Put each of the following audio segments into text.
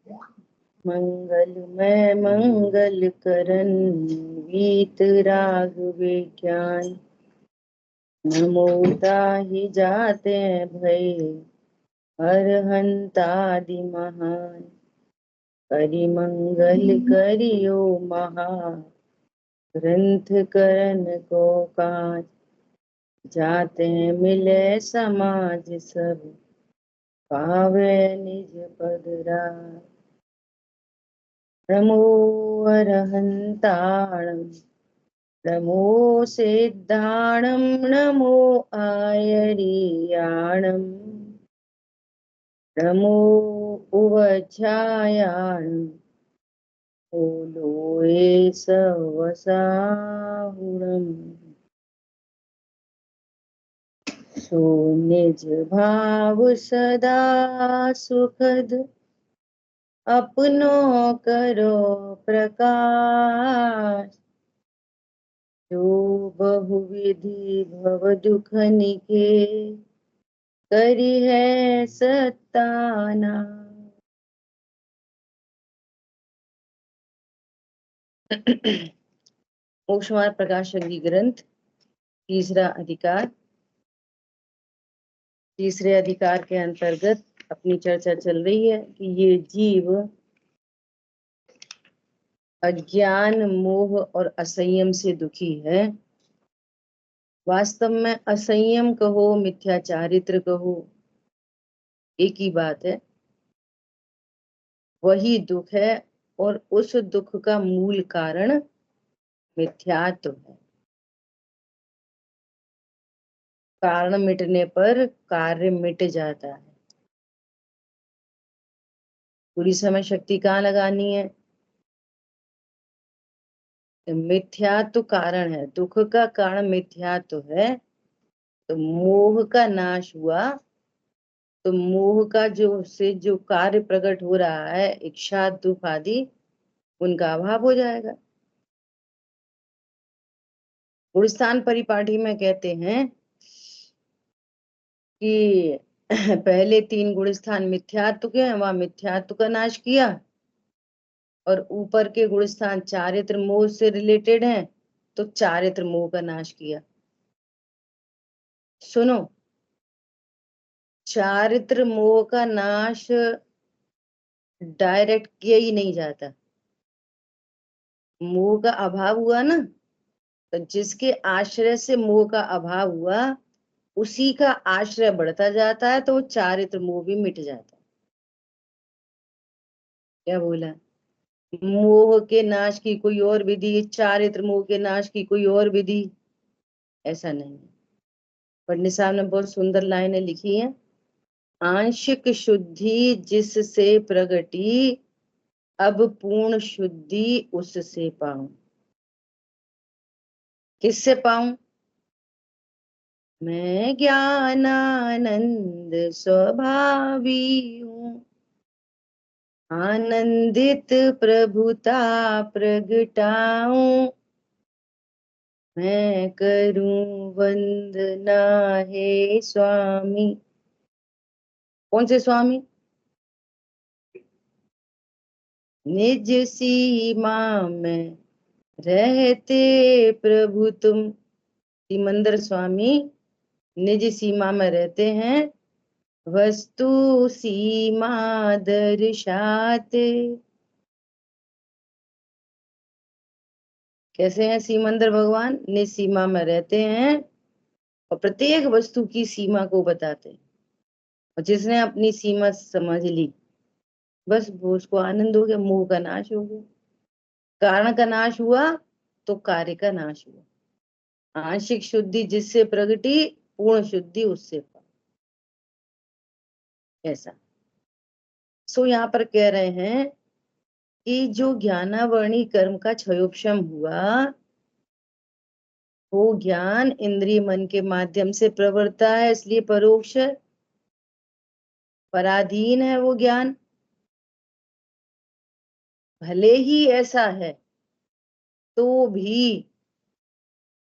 मंगलमय मंगल करन वीत राग विज्ञान। नमो ताहि जाते भय अरहंतादि महान। करि मंगल करियो महा ग्रंथ करन को काज। जाते मिले समाज सब पावे निज पद राज। नमो अरहंताणं नमो सिद्धाणं नमो आयर्याणं नमो उवध्यायाणं ओलोए सवसाहुरम्। सो निज भाव सदा सुखद अपनो करो प्रकाश। जो बहुविधि भव दुख निके करी है सताना। मोक्षमार्ग प्रकाशन की ग्रंथ तीसरा अधिकार। तीसरे अधिकार के अंतर्गत अपनी चर्चा चल रही है कि ये जीव अज्ञान मोह और असंयम से दुखी है। वास्तव में असंयम कहो मिथ्या चारित्र कहो एक ही बात है, वही दुख है और उस दुख का मूल कारण मिथ्यात्व है। कारण मिटने पर कार्य मिट जाता है। पूरी समय शक्ति कहाँ लगानी है? मिथ्यात्व कारण है, दुख का कारण मिथ्यात्व है। तो मोह का नाश हुआ तो मोह का जो कार्य प्रकट हो रहा है, इच्छा दुख आदि, उनका अभाव हो जाएगा। गुणस्थान परिपाठी में कहते हैं कि पहले 3 गुणस्थान मिथ्यात्व के हैं, वहां मिथ्यात्व का नाश किया, और ऊपर के गुणस्थान चारित्र मोह से रिलेटेड हैं, तो चारित्र मोह का नाश किया। सुनो, चारित्र मोह का नाश डायरेक्ट किया ही नहीं जाता। मोह का अभाव हुआ ना, तो जिसके आश्रय से मोह का अभाव हुआ उसी का आश्रय बढ़ता जाता है, तो चारित्र मोह भी मिट जाता है। क्या बोला? मोह के नाश की कोई और विधि, चारित्र मोह के नाश की कोई और विधि, ऐसा नहीं है। पंडित साहब ने बहुत सुंदर लाइनें लिखी हैं। आंशिक शुद्धि जिससे प्रगटी, अब पूर्ण शुद्धि उससे पाऊं। किससे पाऊं? मैं ज्ञानानंद स्वभावी हूँ, आनंदित प्रभुता प्रगटाऊं। मैं करूं वंदना हे स्वामी। कौन से स्वामी? निज सीमा में रहते प्रभु तुम। सिमंदर स्वामी निज सीमा में रहते हैं, वस्तु सीमा दर्शाते। कैसे हैं सीमंदर भगवान? निज सीमा में रहते हैं और प्रत्येक वस्तु की सीमा को बताते हैं। और जिसने अपनी सीमा समझ ली, बस वो उसको आनंद हो गया, मोह का नाश हो गया। कारण का नाश हुआ तो कार्य का नाश हुआ। आंशिक शुद्धि जिससे प्रगटी, पूर्ण शुद्धि उससे पाई। ऐसा। सो यहाँ पर कह रहे हैं कि जो ज्ञानावर्णी कर्म का क्षयोपशम हुआ, वो ज्ञान इंद्रिय मन के माध्यम से प्रवृत्ता है, इसलिए परोक्ष है, पराधीन है वो ज्ञान। भले ही ऐसा है तो भी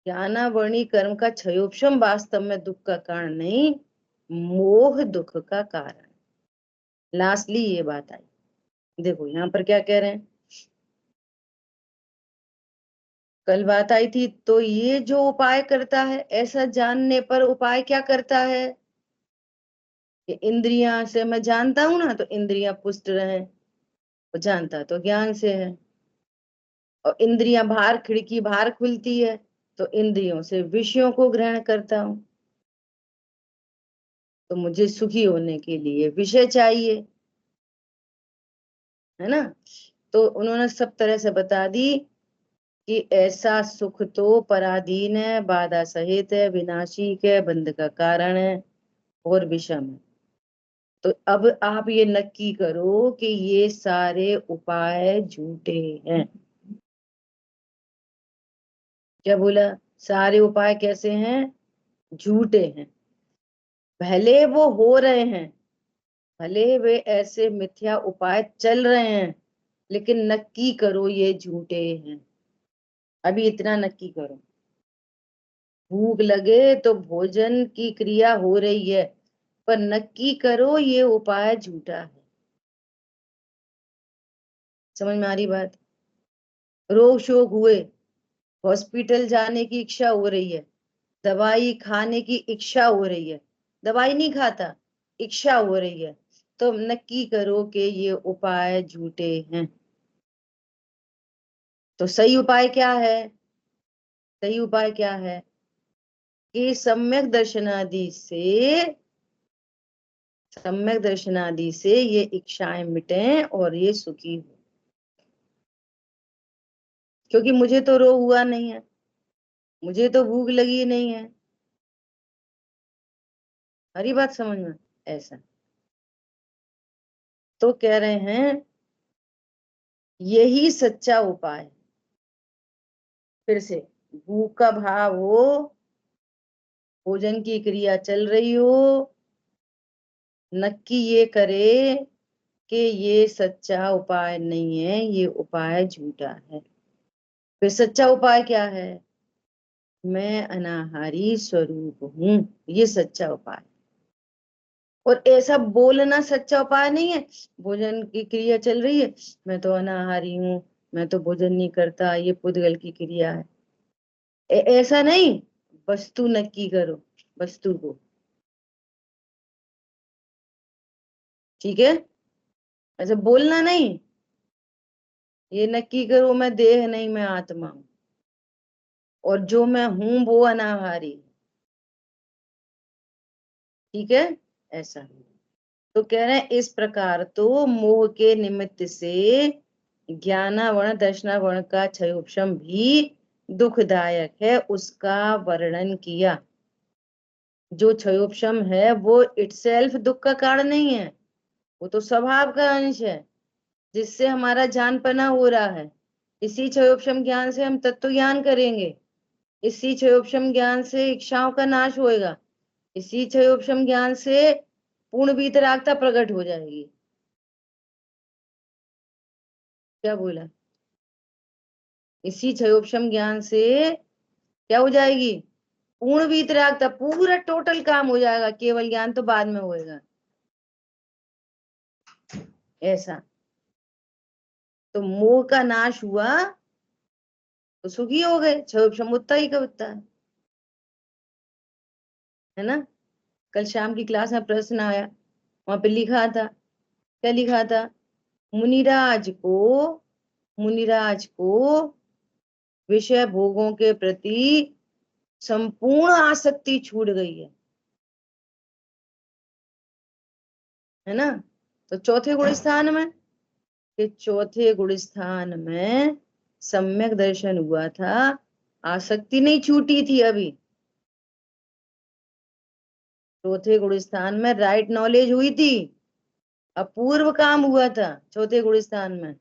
ज्ञानावर्णी कर्म का क्षयोपशम वास्तव में दुख का कारण नहीं, मोह दुख का कारण। लास्टली ये बात आई। देखो यहाँ पर क्या कह रहे हैं, कल बात आई थी, तो ये जो उपाय करता है, ऐसा जानने पर उपाय क्या करता है, कि इंद्रियां से मैं जानता हूं ना, तो इंद्रियां पुष्ट रहे, और जानता तो ज्ञान से है, और इंद्रियां बाहर, खिड़की बाहर खुलती है, तो इंद्रियों से विषयों को ग्रहण करता हूं, तो मुझे सुखी होने के लिए विषय चाहिए, है ना। तो उन्होंने सब तरह से बता दी कि ऐसा सुख तो पराधीन है, बाधा सहित है, विनाशी है, बंध का कारण है और विषम है। तो अब आप ये नक्की करो कि ये सारे उपाय झूठे हैं। क्या बोला, सारे उपाय कैसे हैं, झूठे हैं। भले वो हो रहे हैं, भले वे ऐसे मिथ्या उपाय चल रहे हैं, लेकिन नक्की करो ये झूठे हैं। अभी इतना नक्की करो, भूख लगे तो भोजन की क्रिया हो रही है, पर नक्की करो ये उपाय झूठा है। समझ में आ रही बात। रोग शोक हुए, हॉस्पिटल जाने की इच्छा हो रही है, दवाई खाने की इच्छा हो रही है, दवाई नहीं खाता, इच्छा हो रही है, तो नक्की करो कि ये उपाय झूठे हैं। तो सही उपाय क्या है, सही उपाय क्या है, कि सम्यक दर्शनादि से ये इच्छाएं मिटें और ये सुखी हो। क्योंकि मुझे तो रोग हुआ नहीं है, मुझे तो भूख लगी नहीं है। हरी बात समझ में, ऐसा। तो कह रहे हैं यही सच्चा उपाय। फिर से, भूख का भाव हो, भोजन की क्रिया चल रही हो, नक्की ये करे कि ये सच्चा उपाय नहीं है, ये उपाय झूठा है। फिर सच्चा उपाय क्या है, मैं अनाहारी स्वरूप हूं, ये सच्चा उपाय। और ऐसा बोलना सच्चा उपाय नहीं है, भोजन की क्रिया चल रही है, मैं तो अनाहारी हूँ, मैं तो भोजन नहीं करता, ये पुद्गल की क्रिया है। ऐसा नहीं, वस्तु नक्की करो, वस्तु को। ठीक है, ऐसे बोलना नहीं, ये नक्की करो मैं देह नहीं, मैं आत्मा हूं, और जो मैं हूं वो अनाहारी। ठीक है, ऐसा। तो कह रहे हैं इस प्रकार तो मोह के निमित्त से ज्ञानावरण दर्शनावरण का क्षयोपशम भी दुखदायक है, उसका वर्णन किया। जो क्षयोपशम है वो इटसेल्फ दुख का कारण नहीं है, वो तो स्वभाव का अंश है, जिससे हमारा जानपना हो रहा है। इसी क्षयोपशम ज्ञान से हम तत्व ज्ञान करेंगे, इसी क्षयोपशम ज्ञान से इच्छाओं का नाश होएगा, इसी क्षयोपशम ज्ञान से पूर्ण वीतरागता प्रकट हो जाएगी। क्या बोला, इसी क्षयोपशम ज्ञान से क्या हो जाएगी, पूर्ण वीतरागता, पूरा टोटल काम हो जाएगा, केवल ज्ञान तो बाद में होएगा। ऐसा। तो मोह का नाश हुआ तो सुखी हो गए, क्षयोपशम उतना ही का उतना है ना। कल शाम की क्लास में प्रश्न आया, वहां पे लिखा था, क्या लिखा था, मुनिराज को मुनिराज को विषय भोगों के प्रति संपूर्ण आसक्ति छूट गई है ना। तो चौथे गुण स्थान में, कि चौथे गुण स्थान में सम्यक दर्शन हुआ था, आसक्ति नहीं छूटी थी अभी। चौथे गुण स्थान में राइट नॉलेज हुई थी, अपूर्व काम हुआ था चौथे गुण स्थान में,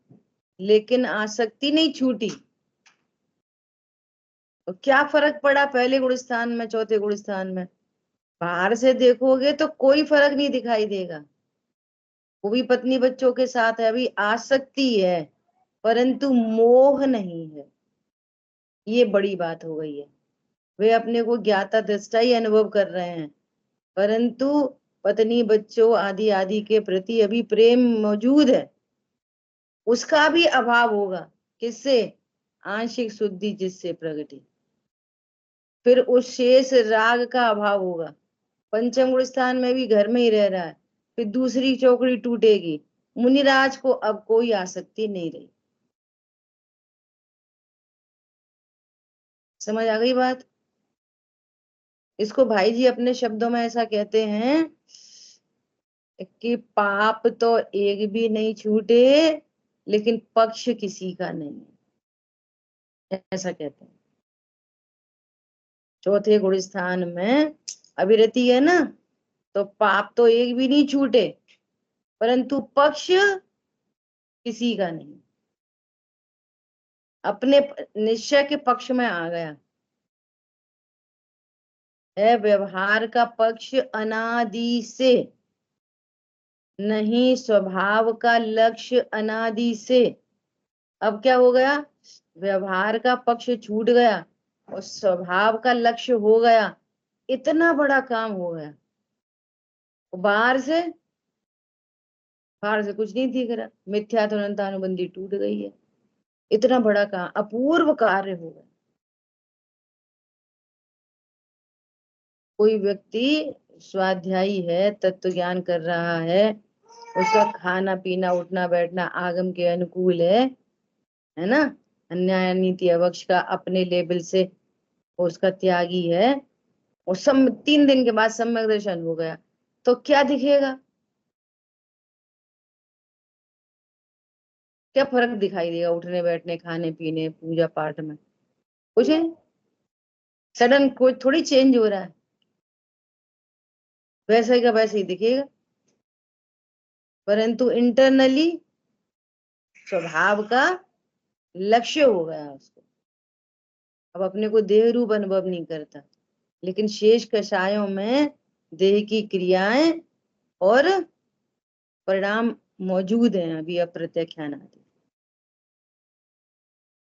लेकिन आसक्ति नहीं छूटी। तो क्या फर्क पड़ा पहले गुण स्थान में चौथे गुण स्थान में, बाहर से देखोगे तो कोई फर्क नहीं दिखाई देगा, वो भी पत्नी बच्चों के साथ है, अभी आसक्ति है, परंतु मोह नहीं है। ये बड़ी बात हो गई है, वे अपने को ज्ञाता दृष्टा ही अनुभव कर रहे हैं, परंतु पत्नी बच्चों आदि आदि के प्रति अभी प्रेम मौजूद है। उसका भी अभाव होगा। किससे? आंशिक शुद्धि जिससे प्रगति। फिर उस शेष राग का अभाव होगा। पंचम गुण स्थान में भी घर में ही रह रहा है, फिर दूसरी चौकड़ी टूटेगी, मुनिराज को अब कोई आसक्ति नहीं रही। समझ आ गई बात? इसको भाई जी अपने शब्दों में ऐसा कहते हैं कि पाप तो एक भी नहीं छूटे, लेकिन पक्ष किसी का नहीं है, ऐसा कहते हैं। चौथे गुण स्थान में अविरति है ना, तो पाप तो एक भी नहीं छूटे, परंतु पक्ष किसी का नहीं। अपने निश्चय के पक्ष में आ गया है। व्यवहार का पक्ष अनादि से नहीं, स्वभाव का लक्ष्य अनादि से। अब क्या हो गया? व्यवहार का पक्ष छूट गया और स्वभाव का लक्ष्य हो गया। इतना बड़ा काम हो गया। बाहर से कुछ नहीं दिख रहा, मिथ्या तो अनंत अनुबंधी टूट गई है। इतना बड़ा काम, अपूर्व कार्य हो गया। कोई व्यक्ति स्वाध्यायी है, तत्व ज्ञान कर रहा है, उसका खाना पीना उठना बैठना आगम के अनुकूल है ना, अन्याय नीति अवक्ष का अपने लेवल से उसका त्यागी है, और सब 3 दिन के बाद सम्यक दर्शन हो गया, तो क्या दिखेगा? क्या फर्क दिखाई देगा उठने बैठने खाने पीने पूजा पाठ में? कुछ है? सडन कोई थोड़ी चेंज हो रहा है, वैसे का वैसे ही दिखेगा। परंतु इंटरनली स्वभाव का लक्ष्य हो गया उसको। अब अपने को देह रूप अनुभव नहीं करता, लेकिन शेष कषायों में देह की क्रियाएं और परिणाम मौजूद हैं अभी अप्रत्यक्षान आदि।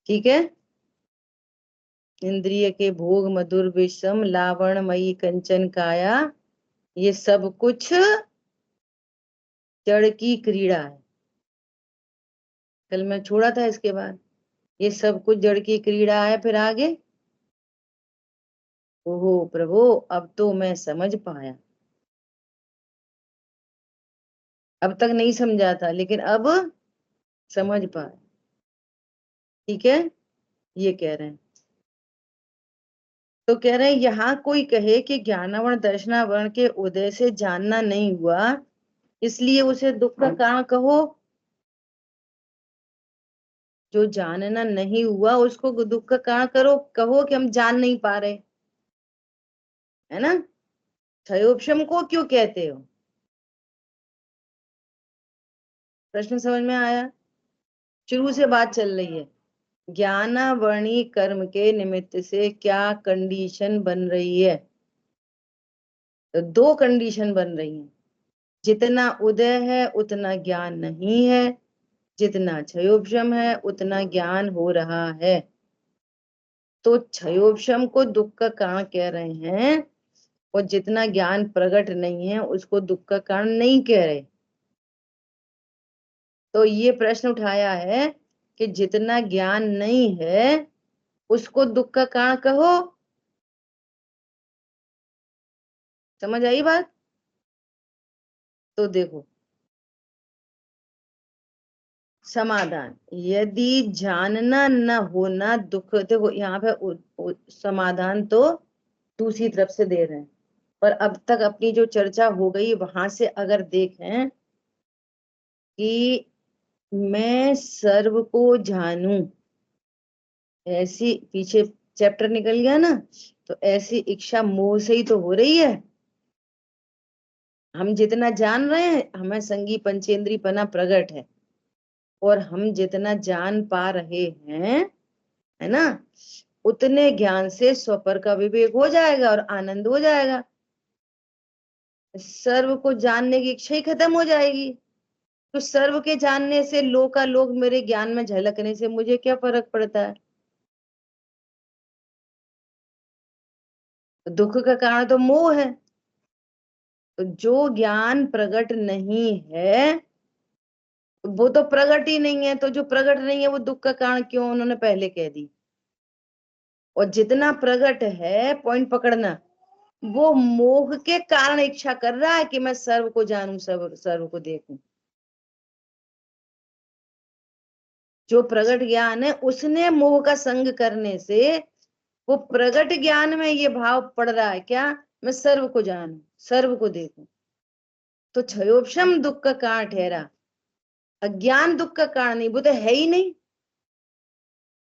ठीक है। इंद्रिय के भोग मधुर विषम लावणमयी कंचन काया, ये सब कुछ जड़ की क्रीड़ा है। कल मैं छोड़ा था इसके बाद, ये सब कुछ जड़ की क्रीड़ा है। फिर आगे, ओहो प्रभु, अब तो मैं समझ पाया। अब तक नहीं समझा था, लेकिन अब समझ पाया। ठीक है, ये कह रहे हैं। तो कह रहे हैं यहाँ कोई कहे कि ज्ञानावरण दर्शनावरण के उदय से जानना नहीं हुआ, इसलिए उसे दुख का कारण कहो। जो जानना नहीं हुआ उसको दुख का कारण करो, कहो कि हम जान नहीं पा रहे, है ना। क्षयोपशम को क्यों कहते हो? प्रश्न समझ में आया? शुरू से बात चल रही है, ज्ञानावरणी कर्म के निमित्त से क्या कंडीशन बन रही है? तो 2 कंडीशन बन रही हैं। जितना उदय है उतना ज्ञान नहीं है, जितना क्षयोपशम है उतना ज्ञान हो रहा है। तो क्षयोपशम को दुख का कारण कह रहे हैं, और जितना ज्ञान प्रकट नहीं है उसको दुख का कारण नहीं कह रहे। तो ये प्रश्न उठाया है कि जितना ज्ञान नहीं है उसको दुख का कारण कहो। समझ आई बात? तो देखो समाधान, यदि जानना न होना दुख, देखो यहाँ पे समाधान तो दूसरी तरफ से दे रहे हैं, पर अब तक अपनी जो चर्चा हो गई वहां से अगर देखें कि मैं सर्व को जानूं, ऐसी पीछे चैप्टर निकल गया ना, तो ऐसी इच्छा मोह से ही तो हो रही है। हम जितना जान रहे हैं हमें संगी पंचेंद्रीपना प्रकट है, और हम जितना जान पा रहे हैं, है ना, उतने ज्ञान से स्वपर का विवेक हो जाएगा और आनंद हो जाएगा। सर्व को जानने की इच्छा ही खत्म हो जाएगी। तो सर्व के जानने से लोग मेरे ज्ञान में झलकने से मुझे क्या फर्क पड़ता है? तो दुख का कारण तो मोह है। तो जो ज्ञान प्रकट नहीं है वो तो प्रकट ही नहीं है, तो जो प्रकट नहीं है वो दुख का कारण क्यों, उन्होंने पहले कह दी। और जितना प्रकट है, पॉइंट पकड़ना, वो मोह के कारण इच्छा कर रहा है कि मैं सर्व को जानूं, सर्व सर्व को देखूं। जो प्रकट ज्ञान है उसने मोह का संग करने से वो प्रकट ज्ञान में ये भाव पड़ रहा है क्या, मैं सर्व को जानूं, सर्व को देखूं। तो क्षयोपशम दुख का कारण ठहरा, अज्ञान दुख का कारण नहीं, वो तो है ही नहीं।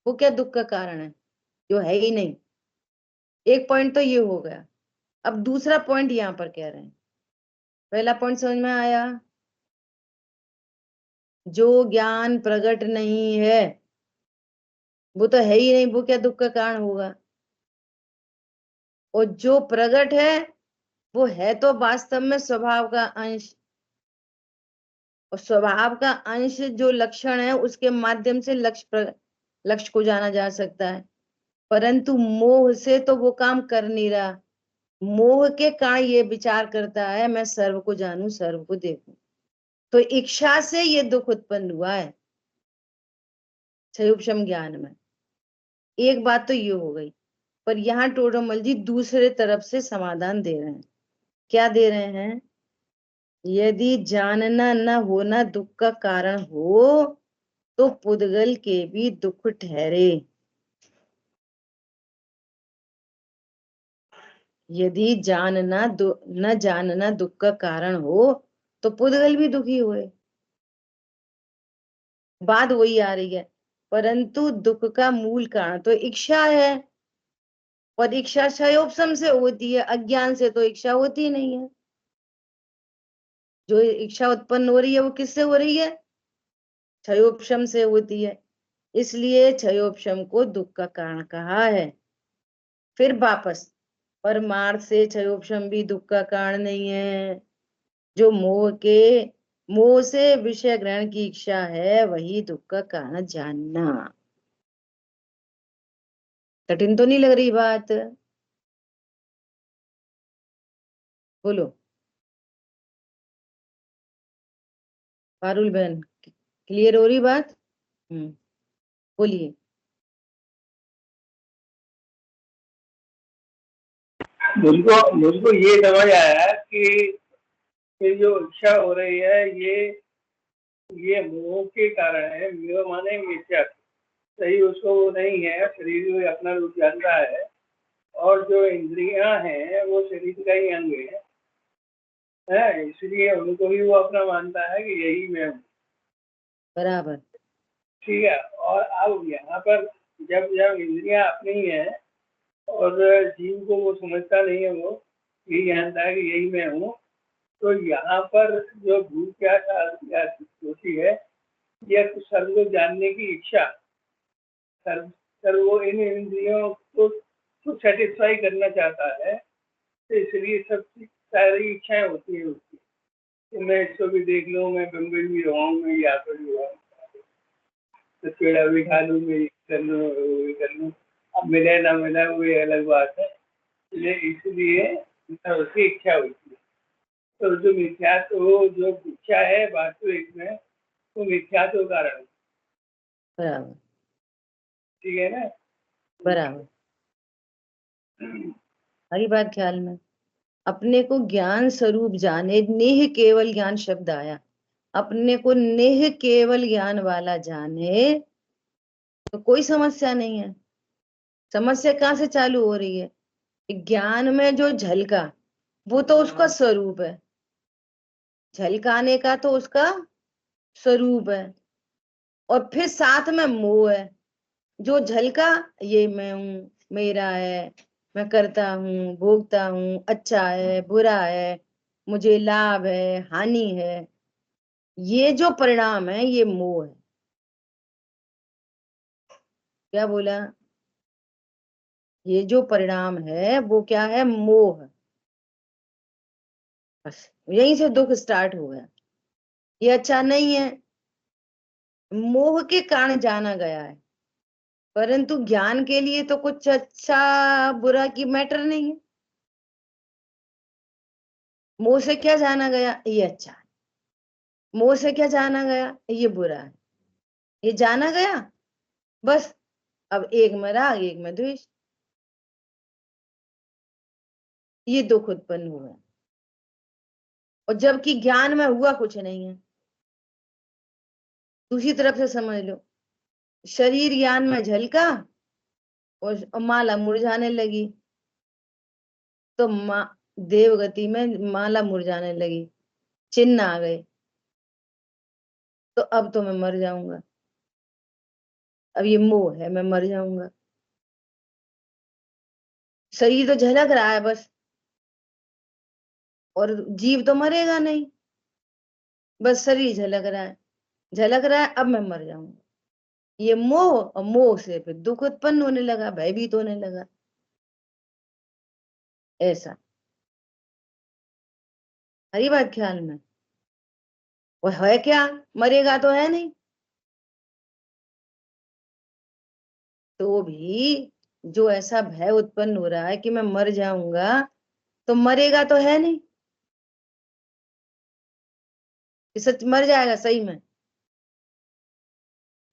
वो क्या दुख का कारण है, जो है ही नहीं। एक पॉइंट तो ये हो गया। अब दूसरा पॉइंट यहाँ पर कह रहे हैं, पहला पॉइंट समझ में आया, जो ज्ञान प्रकट नहीं है वो तो है ही नहीं, वो क्या दुख का कारण होगा। और जो प्रकट है वो है तो वास्तव में स्वभाव का अंश, और स्वभाव का अंश जो लक्षण है उसके माध्यम से लक्ष्य को जाना जा सकता है। परंतु मोह से तो वो काम कर नहीं रहा। मोह के कारण ये विचार करता है मैं सर्व को जानूं, सर्व को देखूं। तो इच्छा से ये दुख उत्पन्न हुआ है क्षयोपशम ज्ञान में। एक बात तो ये हो गई। पर यहाँ टोडरमल जी दूसरे तरफ से समाधान दे रहे हैं। क्या दे रहे हैं, यदि जानना न होना दुख का कारण हो तो पुद्गल के भी दुख ठहरे। यदि न जानना दुख का कारण हो तो पुद्गल भी दुखी हुए। बात वही आ रही है। परंतु दुख का मूल कारण तो इच्छा है, और इच्छा क्षयोपशम से होती है, अज्ञान से तो इच्छा होती नहीं है। जो इच्छा उत्पन्न हो रही है वो किससे हो रही है, क्षयोपशम से होती है। इसलिए क्षयोपशम को दुख का कारण कहा है। फिर वापस, परमार्थ से क्षयोपशम भी दुख का कारण नहीं है। जो मोह से विषय ग्रहण की इच्छा है वही दुख का कारण जानना। कठिन तो नहीं लग रही बात, बोलो पारुल बहन, क्लियर हो रही बात। बोलिए। मुझको ये समझ आया कि ये जो इच्छा हो रही है ये मोह के कारण है। मोह माने मिथ्या, सही उसको वो नहीं है, शरीर में अपना रूप जानता है, और जो इंद्रियां हैं वो शरीर का ही अंग है, इसलिए उनको भी वो अपना मानता है कि यही मैं हूँ। बराबर। ठीक है। और अब यहाँ पर जब जब इंद्रियां अपनी है और जीव को वो समझता नहीं है, वो यही जानता है कि यही मैं हूँ, तो यहाँ पर जो भूत क्या होती है, यह सर्व को जानने की इच्छा, सर्व सर्व वो इन इंद्रियों को सेटिस्फाई करना चाहता है। तो इसलिए सब सारी इच्छाएं होती है उसकी, तो मैं इसको भी देख लूँ, मैं बम्बई भी रहूँ, मैं यहाँ पर भी रहूँ, तो पेड़ा भी खा लूँ, मैं कर लूँ, वो भी कर लूँ। अब मिले ना मिले वो अलग बात है, इसलिए उसकी इच्छा होती है। तो जो मिथ्यात्व, जो इच्छा है वास्तविक में वो मिथ्यात्व कारण है। बराबर। ठीक है ना। बराबर। हरी बात ख्याल में, अपने को ज्ञान स्वरूप जाने, नेह केवल ज्ञान शब्द आया, अपने को नेह केवल ज्ञान वाला जाने तो कोई समस्या नहीं है। समस्या कहाँ से चालू हो रही है, ज्ञान में जो झलका वो तो उसका स्वरूप है, झलकाने का तो उसका स्वरूप है। और फिर साथ में मोह है, जो झलका ये मैं हूं, मेरा है, मैं करता हूँ, भोगता हूँ, अच्छा है बुरा है, मुझे लाभ है हानि है, ये जो परिणाम है ये मोह है। क्या बोला, ये जो परिणाम है वो क्या है, मोह। बस यहीं से दुख स्टार्ट हो गया। ये अच्छा नहीं है, मोह के कारण जाना गया है। परंतु ज्ञान के लिए तो कुछ अच्छा बुरा की मैटर नहीं है। मोह से क्या जाना गया, ये अच्छा है, मोह से क्या जाना गया, ये बुरा है, ये जाना गया, बस अब एक में राग एक में द्वेष, ये दुख उत्पन्न हुआ। और जबकि ज्ञान में हुआ कुछ नहीं है। दूसरी तरफ से समझ लो, शरीर ज्ञान में झलका और माला मुरझाने लगी, तो देवगति में माला मुरझाने लगी, चिन्ह आ गए, तो अब तो मैं मर जाऊंगा, अब ये मोह है, मैं मर जाऊंगा। शरीर तो झलक रहा है बस, और जीव तो मरेगा नहीं, बस शरीर झलक रहा है, झलक रहा है, अब मैं मर जाऊंगा। ये मोह, और मोह से फिर दुख उत्पन्न होने लगा, भयभीत होने लगा, ऐसा। हरी बात ख्याल में, वो है क्या, मरेगा तो है नहीं, तो भी जो ऐसा भय उत्पन्न हो रहा है कि मैं मर जाऊंगा, तो मरेगा तो है नहीं, कि सच मर जाएगा सही में,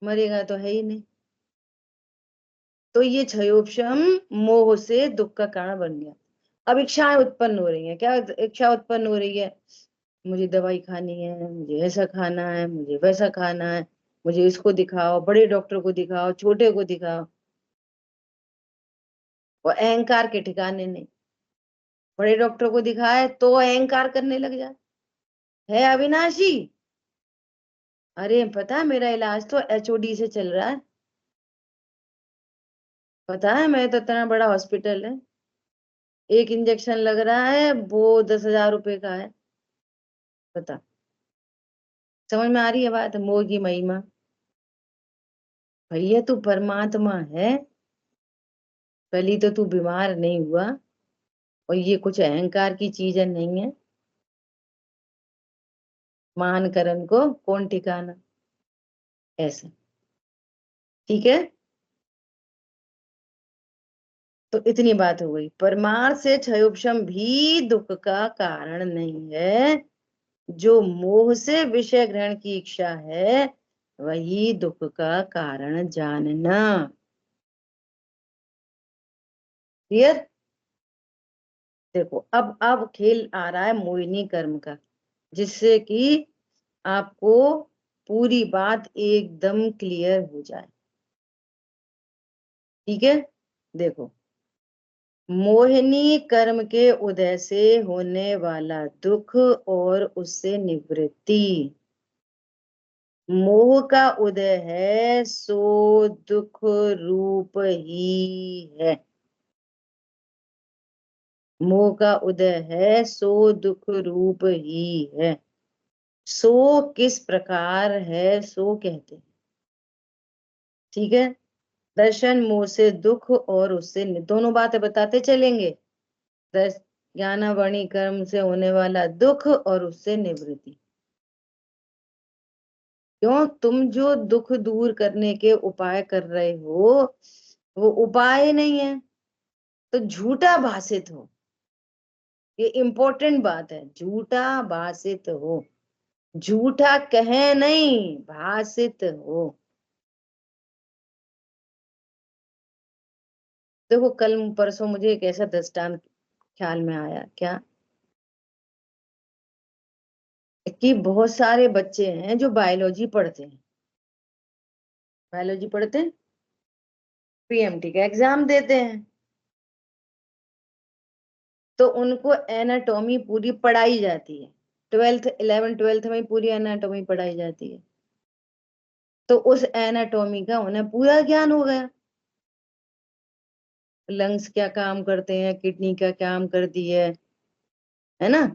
मरेगा तो है ही नहीं। तो ये क्षयोपशम मोह से दुख का कारण बन गया। अब इच्छाएं उत्पन्न हो रही हैं, क्या इच्छा उत्पन्न हो रही है, मुझे दवाई खानी है, मुझे ऐसा खाना है, मुझे वैसा खाना है, मुझे इसको दिखाओ, बड़े डॉक्टर को दिखाओ, छोटे को दिखाओ, और अहंकार के ठिकाने नहीं। बड़े डॉक्टर को दिखाए तो अहंकार करने लग जाए, है अविनाशी, अरे पता है मेरा इलाज तो HOD से चल रहा है, पता है मैं तो, इतना बड़ा हॉस्पिटल है, एक इंजेक्शन लग रहा है वो 10,000 रुपए का है। बता, समझ में आ रही है बात, मोह की महिमा। भैया तू परमात्मा है, पहली तो तू बीमार नहीं हुआ, और ये कुछ अहंकार की चीजें नहीं है, मान करन को कौन ठिकाना, ऐसा। ठीक है, तो इतनी बात हो गई, परमार्थ से क्षयोपशम भी दुख का कारण नहीं है, जो मोह से विषय ग्रहण की इच्छा है वही दुख का कारण जानना। क्लियर। देखो अब खेल आ रहा है मोहिनी कर्म का, जिससे कि आपको पूरी बात एकदम क्लियर हो जाए। ठीक है, देखो, मोहिनी कर्म के उदय से होने वाला दुख और उससे निवृत्ति, मोह का उदय है सो दुख रूप ही है, मोह का उदय है सो दुख रूप ही है। सो किस प्रकार है सो कहते हैं। ठीक है, दर्शन मोह से दुख और उससे दोनों बातें बताते चलेंगे, दस ज्ञान वाणी कर्म से होने वाला दुख और उससे निवृत्ति। क्यों, तुम जो दुख दूर करने के उपाय कर रहे हो वो उपाय नहीं है, तो झूठा भाषित हो, ये इंपॉर्टेंट बात है, झूठा भाषित हो, झूठा कहे नहीं, भाषित हो। देखो कल परसों मुझे एक ऐसा दृष्टांत ख्याल में आया, क्या कि बहुत सारे बच्चे हैं जो बायोलॉजी पढ़ते हैं, बायोलॉजी पढ़ते हैं, PMT का एग्जाम देते हैं, तो उनको एनाटॉमी पूरी पढ़ाई जाती है, 11th 12th में पूरी एनाटॉमी पढ़ाई जाती है, तो उस एनाटॉमी का उन्हें पूरा ज्ञान हो गया, लंग्स क्या काम करते हैं, किडनी क्या काम करती है ना,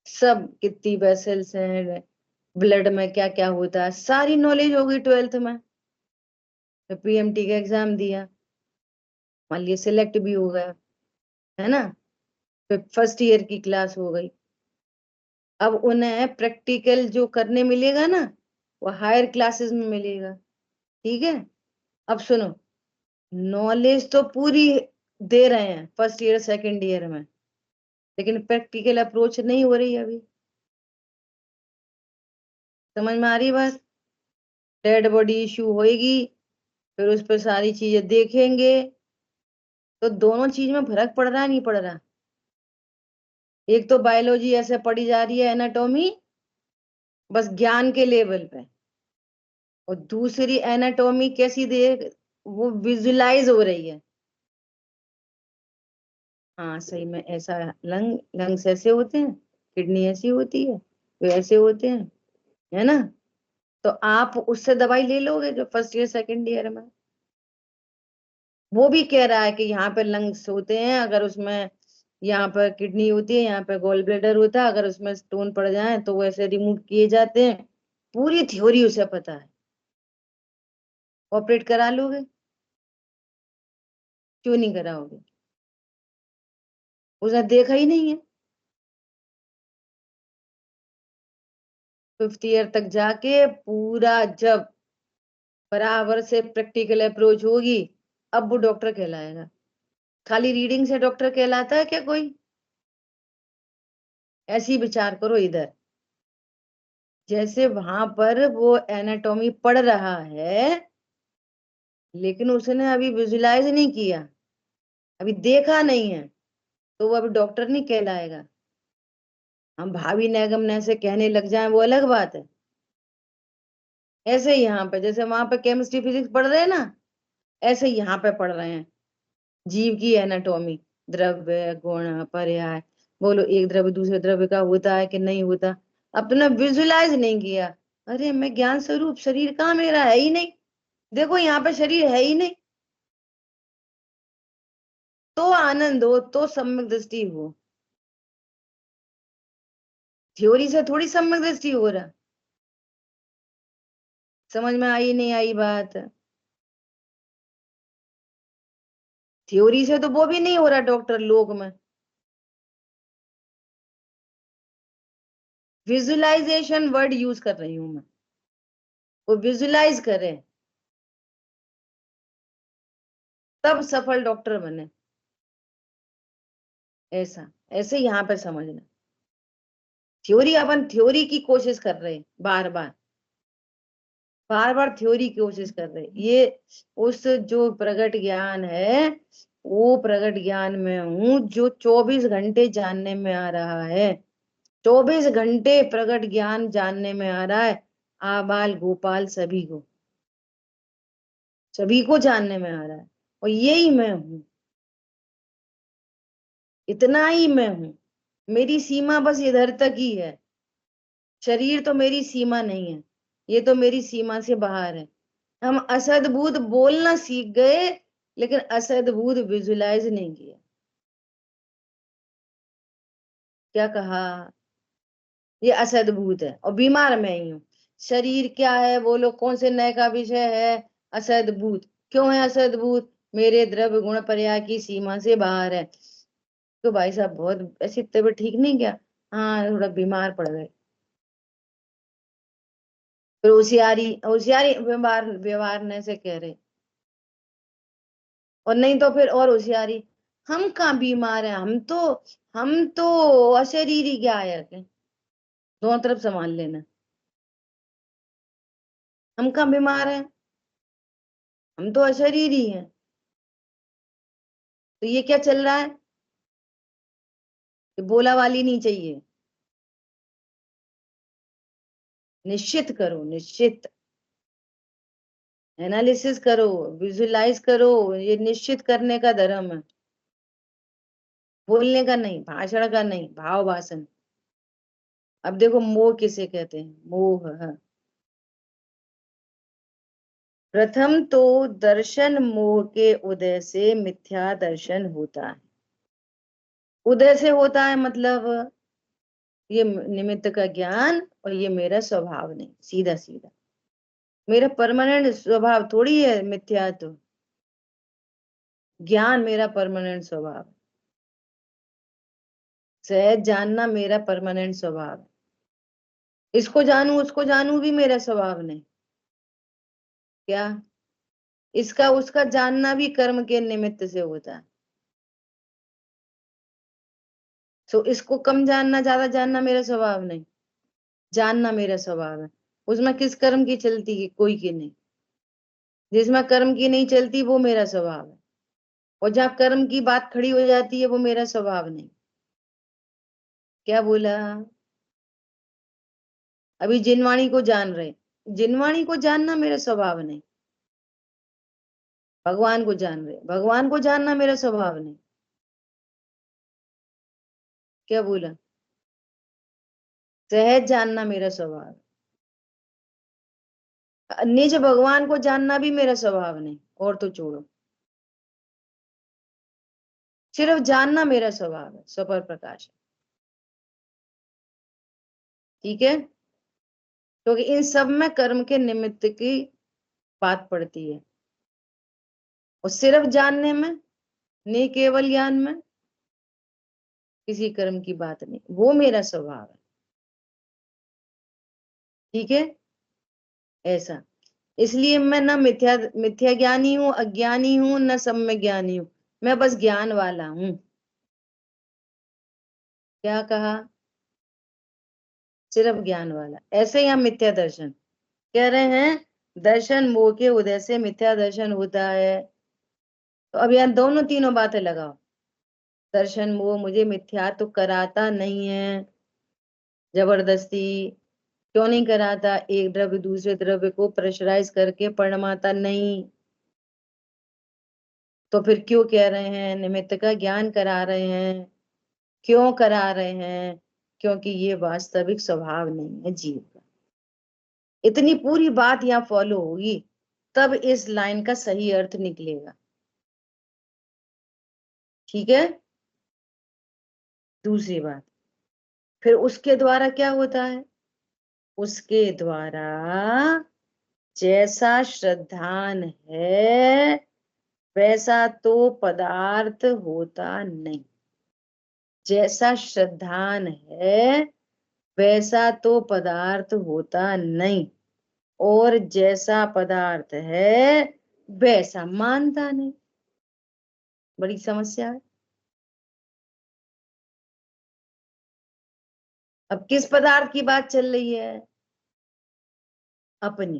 सब कितनी वेसल्स हैं, ब्लड में क्या क्या होता है, सारी नॉलेज हो गई 12th में। तो PMT का एग्जाम दिया, मान लिया सिलेक्ट भी हो गया, है ना, फिर फर्स्ट ईयर की क्लास हो गई, अब उन्हें प्रैक्टिकल जो करने मिलेगा ना, वो हायर क्लासेस में मिलेगा। ठीक है, अब सुनो, नॉलेज तो पूरी दे रहे हैं फर्स्ट ईयर सेकंड ईयर में, लेकिन प्रैक्टिकल अप्रोच नहीं हो रही अभी, समझ में आ रही बात? डेड बॉडी इश्यू होएगी, फिर उस पर सारी चीजें देखेंगे, तो दोनों चीज में फर्क पड़ रहा है नहीं पड़ रहा? एक तो बायोलॉजी ऐसे पढ़ी जा रही है, एनाटॉमी बस ज्ञान के लेवल पे, और दूसरी एनाटॉमी कैसी दे, वो विजुलाइज हो रही है। हाँ सही में ऐसा, लंग्स ऐसे होते हैं, किडनी ऐसी होती है, वे ऐसे होते हैं, है ना? तो आप उससे दवाई ले लोगे जो फर्स्ट ईयर सेकंड ईयर में। वो भी कह रहा है कि यहाँ पे लंग्स होते हैं, अगर उसमें यहाँ पर किडनी होती है, यहाँ पे गॉल ब्लैडर होता है, अगर उसमें स्टोन पड़ जाए तो वो ऐसे रिमूव किए जाते हैं। पूरी थ्योरी उसे पता है। ऑपरेट करा लोगे? क्यों नहीं कराओगे? उसने देखा ही नहीं है। 5th ईयर तक जाके पूरा जब बराबर से प्रैक्टिकल अप्रोच होगी, अब वो डॉक्टर कहलाएगा। खाली रीडिंग से डॉक्टर कहलाता है क्या कोई? ऐसी विचार करो इधर, जैसे वहां पर वो एनाटॉमी पढ़ रहा है, लेकिन उसने अभी विजुलाइज नहीं किया, अभी देखा नहीं है, तो वो अभी डॉक्टर नहीं कहलाएगा। हम भावी नैगम से कहने लग जाएं वो अलग बात है। ऐसे ही यहाँ पे, जैसे वहां पे केमिस्ट्री फिजिक्स पढ़ रहे हैं ना, ऐसे ही यहाँ पे पढ़ रहे हैं जीव की एनाटॉमी, द्रव्य गुण पर्याय। बोलो एक द्रव्य दूसरे द्रव्य का होता है कि नहीं होता? अब तुमने विजुलाइज नहीं किया। अरे मैं ज्ञान स्वरूप, शरीर कहाँ मेरा है ही नहीं, देखो यहाँ पे शरीर है ही नहीं। तो आनंद हो, तो सम्यक दृष्टि हो। थ्योरी से थोड़ी सम्यक दृष्टि हो रहा। समझ में आई नहीं आई बात? थ्योरी से तो वो भी नहीं हो रहा डॉक्टर लोग में। विजुअलाइजेशन वर्ड यूज कर रही हूं मैं, वो विजुलाइज करे, तब सफल डॉक्टर बने। ऐसा, ऐसे यहाँ पे समझना। थ्योरी, अपन थ्योरी की कोशिश कर रहे हैं, बार बार बार बार थ्योरी की कोशिश कर रहे हैं। ये उस जो प्रगट ज्ञान है, वो प्रगट ज्ञान में हूँ जो 24 घंटे जानने में आ रहा है। 24 घंटे प्रगट ज्ञान जानने में आ रहा है, आबाल गोपाल सभी को जानने में आ रहा है, और यही मैं हूँ, इतना ही मैं हूँ। मेरी सीमा बस इधर तक ही है। शरीर तो मेरी सीमा नहीं है, ये तो मेरी सीमा से बाहर है। हम असद्भुत बोलना सीख गए, लेकिन असद्भुत विजुलाइज नहीं किया। क्या कहा? ये असद्भुत है, और बीमार मैं ही हूँ। शरीर क्या है बोलो, कौन से नए का विषय है? असद्भुत। क्यों है असद्भुत? मेरे द्रव्य गुण पर्याय की सीमा से बाहर है। तो भाई साहब बहुत ऐसी तबीयत ठीक नहीं क्या? हाँ थोड़ा बीमार पड़ गए। फिर होशियारी होशियारी व्यवहार व्यवहारने से कह रहे, और नहीं तो फिर और होशियारी। हम कहाँ बीमार हैं, हम तो अशरीरी गायक हैं। दोनों तरफ संभाल लेना। हम कहाँ बीमार हैं, हम तो अशरीरी हैं। तो ये क्या चल रहा है? ये बोला वाली नहीं चाहिए। निश्चित करो, निश्चित एनालिसिस करो, विजुलाइज करो। ये निश्चित करने का धर्म है, बोलने का नहीं, भाषण का नहीं, भाव भाषण। अब देखो मोह किसे कहते हैं? मोह, हाँ। प्रथम तो दर्शन मोह के उदय से मिथ्या दर्शन होता है। उदय से होता है मतलब ये निमित्त का ज्ञान, और ये मेरा स्वभाव नहीं, सीधा सीधा मेरा परमानेंट स्वभाव थोड़ी है मिथ्या। तो ज्ञान मेरा परमानेंट स्वभाव है, सहज जानना मेरा परमानेंट स्वभाव है। इसको जानू उसको जानू भी मेरा स्वभाव नहीं। क्या? इसका उसका जानना भी कर्म के निमित्त से होता है। सो इसको कम जानना ज्यादा जानना मेरा स्वभाव नहीं, जानना मेरा स्वभाव है। उसमें किस कर्म की चलती है? कोई की नहीं। जिसमें कर्म की नहीं चलती वो मेरा स्वभाव है, और जहां कर्म की बात खड़ी हो जाती है वो मेरा स्वभाव नहीं। क्या बोला? अभी जिनवाणी को जान रहे, जिनवाणी को जानना मेरा स्वभाव नहीं। भगवान को जान रहे, भगवान को जानना मेरा स्वभाव नहीं। क्या बोला? सहज जानना मेरा स्वभाव है। निज भगवान को जानना भी मेरा स्वभाव नहीं, और तो छोड़ो, सिर्फ जानना मेरा स्वभाव है, स्वपर प्रकाश है। ठीक है, क्योंकि इन सब में कर्म के निमित्त की बात पड़ती है, और सिर्फ जानने में, नहीं केवल ज्ञान में, किसी कर्म की बात नहीं, वो मेरा स्वभाव है। ठीक है, ऐसा। इसलिए मैं न मिथ्या मिथ्या ज्ञानी हूं, अज्ञानी हूं, न सम्यक ज्ञानी हूं, मैं बस ज्ञान वाला हूं। क्या कहा? सिर्फ ज्ञान वाला। ऐसे ही हम मिथ्या दर्शन कह रहे हैं, दर्शन मोह के उदय से मिथ्या दर्शन होता है। तो अब यहाँ दोनों तीनों बातें लगाओ। दर्शन मोह मुझे मिथ्या तो कराता नहीं है जबरदस्ती। क्यों नहीं कराता? एक द्रव्य दूसरे द्रव्य को प्रेशराइज करके परमाता नहीं। तो फिर क्यों कह रहे हैं निमित्त का ज्ञान करा रहे हैं? क्यों करा रहे हैं? क्योंकि ये वास्तविक स्वभाव नहीं है जीव का। इतनी पूरी बात यहाँ फॉलो होगी, तब इस लाइन का सही अर्थ निकलेगा। ठीक है। दूसरी बात, फिर उसके द्वारा क्या होता है? उसके द्वारा जैसा श्रद्धान है वैसा तो पदार्थ होता नहीं। जैसा श्रद्धान है वैसा तो पदार्थ होता नहीं, और जैसा पदार्थ है वैसा मानता नहीं। बड़ी समस्या है। अब किस पदार्थ की बात चल रही है? अपनी।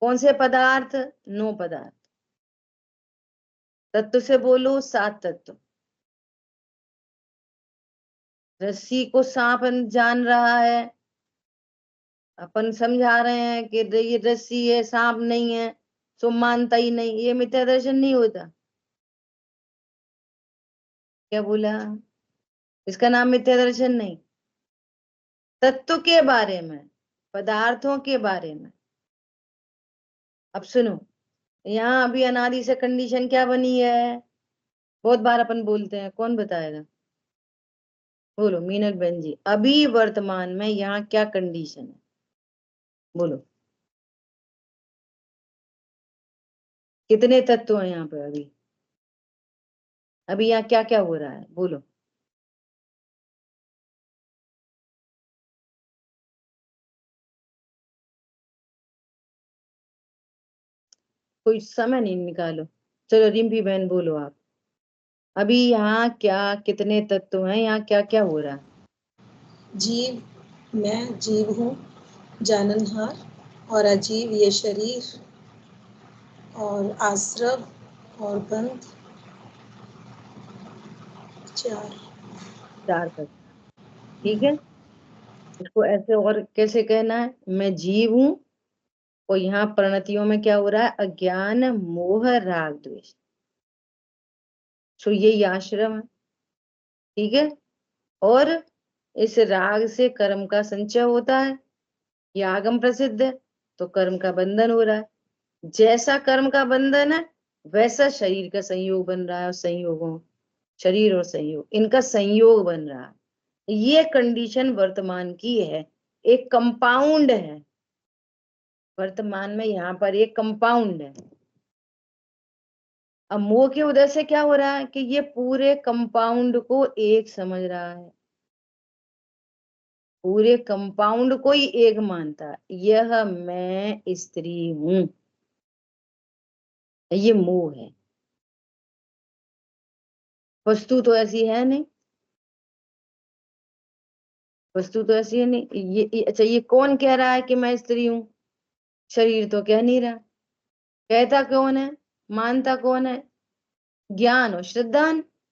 कौन से पदार्थ? 9 पदार्थ। तत्व से बोलो 7 तत्व। रस्सी को सांप जान रहा है, अपन समझा रहे हैं कि ये रस्सी है, सांप नहीं है, सो मानता ही नहीं। ये मिथ्या दर्शन नहीं होता? क्या बोला? इसका नाम मिथ्या दर्शन नहीं। तत्व के बारे में, पदार्थों के बारे में। अब सुनो, यहाँ अभी अनादि से कंडीशन क्या बनी है? बहुत बार अपन बोलते हैं, कौन बताएगा? बोलो मीनल बहन जी, अभी वर्तमान में यहाँ क्या कंडीशन है? बोलो। कितने तत्व हैं यहाँ पे अभी? अभी यहाँ क्या क्या हो रहा है? बोलो। कोई समय नहीं निकालो। चलो रिम्पी बहन बोलो आप, अभी यहाँ क्या कितने तत्व हैं? यहाँ क्या क्या हो रहा है? जीव, मैं जीव हूँ, जाननहार और अजीव ये शरीर और आश्रव और बंध, 4। 4 तत्व। ठीक है, इसको ऐसे और कैसे कहना है? मैं जीव हूं, और यहाँ प्रणतियों में क्या हो रहा है? अज्ञान मोह राग द्वेष। सो ये आश्रम है। ठीक है, और इस राग से कर्म का संचय होता है, ये आगम प्रसिद्ध है। तो कर्म का बंधन हो रहा है। जैसा कर्म का बंधन है वैसा शरीर का संयोग बन रहा है, और संयोगों, शरीर और संयोग, इनका संयोग बन रहा है। ये कंडीशन वर्तमान की है, एक कंपाउंड है। वर्तमान में यहाँ पर एक कंपाउंड है। अब मोह के उदय से क्या हो रहा है कि ये पूरे कंपाउंड को एक समझ रहा है, पूरे कंपाउंड को ही एक मानता है। यह मैं स्त्री हूं, ये मोह है। वस्तु तो ऐसी है नहीं, वस्तु तो ऐसी है नहीं। अच्छा, ये कौन कह रहा है कि मैं स्त्री हूं? शरीर तो कह नहीं रहा। कहता कौन है, मानता कौन है? ज्ञान और श्रद्धा।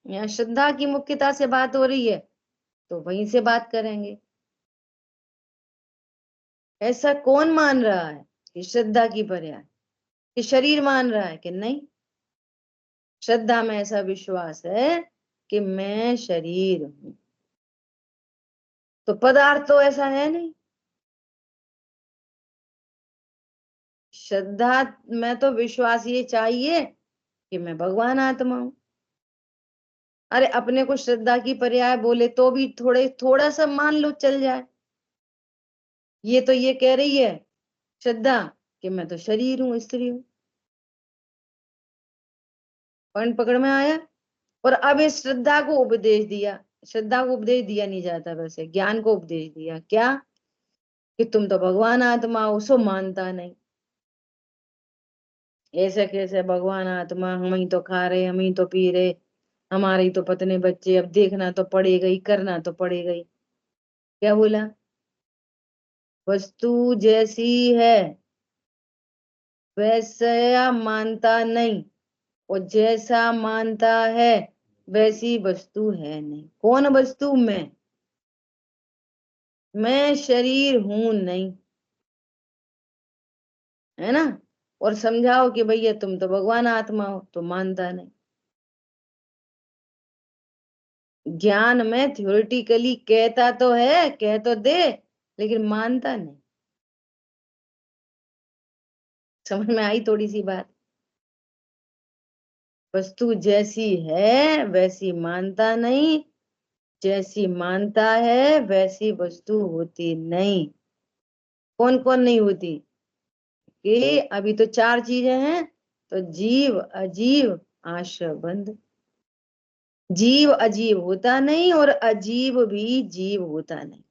यहाँ श्रद्धा की मुख्यता से बात हो रही है, तो वहीं से बात करेंगे। ऐसा कौन मान रहा है कि श्रद्धा की पर्याय, कि शरीर मान रहा है कि नहीं? श्रद्धा में ऐसा विश्वास है कि मैं शरीर हूं, तो पदार्थ तो ऐसा है नहीं। श्रद्धा में तो विश्वास ये चाहिए कि मैं भगवान आत्मा हूं। अरे अपने को श्रद्धा की पर्याय बोले तो भी थोड़ा सा मान लो, चल जाए। ये तो ये कह रही है श्रद्धा कि मैं तो शरीर हूं, स्त्री हूं। पॉइंट पकड़ में आया? और अब इस श्रद्धा को उपदेश दिया। श्रद्धा को उपदेश दिया नहीं जाता, वैसे ज्ञान को उपदेश दिया। क्या? कि तुम तो भगवान आत्मा हो। सो मानता नहीं। ऐसे कैसे भगवान आत्मा? हम ही तो खा रहे, हम ही तो पी रहे, हमारे ही तो पत्नी बच्चे, अब देखना तो पड़ेगा ही, करना तो पड़ेगा ही। क्या बोला? वस्तु जैसी है वैसा मानता नहीं, और जैसा मानता है वैसी वस्तु है नहीं। कौन वस्तु? मैं शरीर हूं नहीं, है ना? और समझाओ कि भैया तुम तो भगवान आत्मा हो, तो मानता नहीं। ज्ञान में थ्योरेटिकली कहता तो है, कह तो दे, लेकिन मानता नहीं। समझ में आई थोड़ी सी बात? वस्तु जैसी है वैसी मानता नहीं, जैसी मानता है वैसी वस्तु होती नहीं। कौन कौन नहीं होती? कि अभी तो चार चीजें हैं, तो जीव, अजीव, आश्रय, बंध। जीव अजीव होता नहीं, और अजीव भी जीव होता नहीं।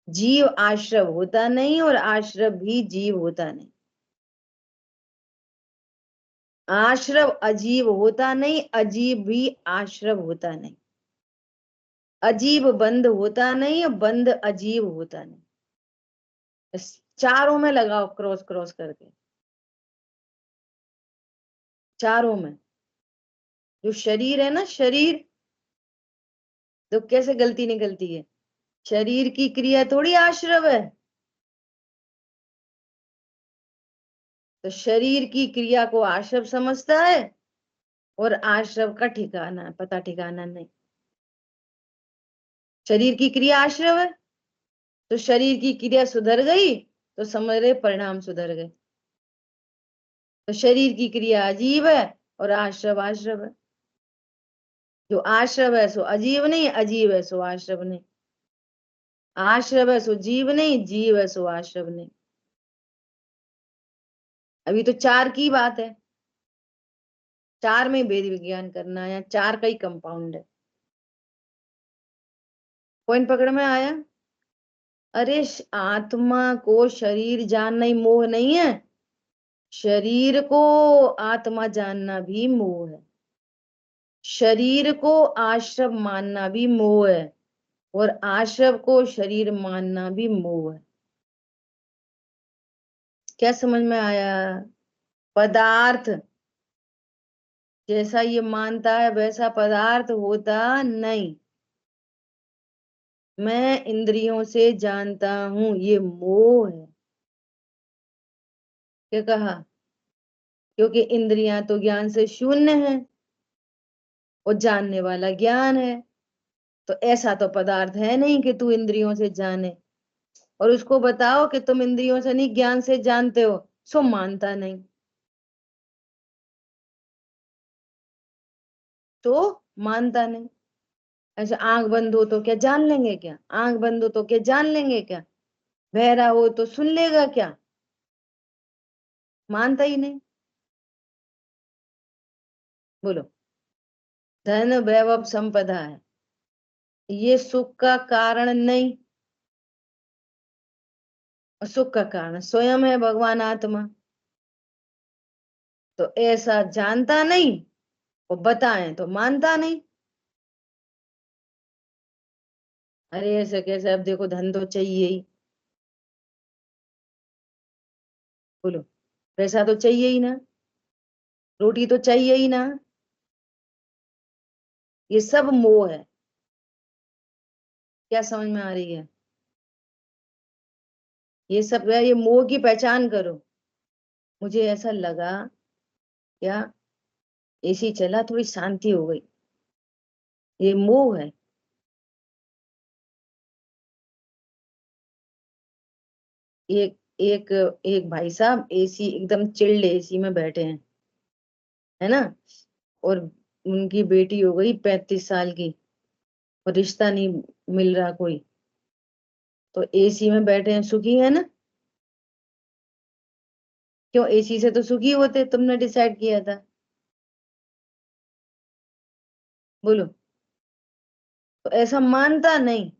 जीव आश्रव होता नहीं, और आश्रव भी जीव होता नहीं। आश्रव अजीव होता नहीं, अजीव भी आश्रव होता नहीं। अजीब बंध होता नहीं, बंध अजीब होता नहीं। इस चारों में लगाओ क्रॉस क्रॉस करके। चारों में जो शरीर है ना, शरीर तो कैसे गलती निकलती है? शरीर की क्रिया थोड़ी आश्रव है। तो शरीर की क्रिया को आश्रव समझता है, और आश्रव का ठिकाना पता ठिकाना नहीं। शरीर की क्रिया आश्रव है, तो शरीर की क्रिया सुधर गई तो समझ रहे परिणाम सुधर गए। तो शरीर की क्रिया अजीब है, और आश्रव आश्रव है। जो आश्रव है सो अजीब नहीं, अजीब है सो आश्रव नहीं। आश्रव है सो जीव नहीं, जीव है सो आश्रव नहीं। अभी तो चार की बात है। चार में भेद विज्ञान करना है, चार का ही कंपाउंड है। पॉइंट पकड़ में आया? अरे आत्मा को शरीर जानना ही मोह नहीं है, शरीर को आत्मा जानना भी मोह है। शरीर को आश्रव मानना भी मोह है, और आश्रव को शरीर मानना भी मोह है। क्या समझ में आया? पदार्थ जैसा ये मानता है वैसा पदार्थ होता नहीं। मैं इंद्रियों से जानता हूं, ये मोह है। क्या कहा? क्योंकि इंद्रियां तो ज्ञान से शून्य है, और जानने वाला ज्ञान है। तो ऐसा तो पदार्थ है नहीं कि तू इंद्रियों से जाने। और उसको बताओ कि तुम इंद्रियों से नहीं ज्ञान से जानते हो, सो मानता नहीं। तो मानता नहीं। ऐसे आंख बंद हो तो क्या जान लेंगे? क्या आंख बंद हो तो क्या जान लेंगे? क्या बहरा हो तो सुन लेगा? क्या मानता ही नहीं। बोलो। धन वैभव संपदा है, ये सुख का कारण नहीं। और सुख का कारण स्वयं है भगवान आत्मा। तो ऐसा जानता नहीं, और बताएं तो मानता नहीं। अरे ऐसे कैसे, अब देखो धन तो चाहिए ही, बोलो, पैसा तो चाहिए ही ना, रोटी तो चाहिए ही ना, ये सब मोह है। क्या समझ में आ रही है? ये सब है, ये मोह की पहचान करो। मुझे ऐसा लगा, क्या एसी चला, थोड़ी शांति हो गई, ये मोह है। एक एक एक भाई साहब एसी, एकदम चिल्ड एसी में बैठे हैं, है ना, और उनकी बेटी हो गई 35 साल की, और रिश्ता नहीं मिल रहा कोई, तो एसी में बैठे हैं, सुखी है ना? क्यों, एसी से तो सुखी होते, तुमने डिसाइड किया था, बोलो। तो ऐसा मानता नहीं,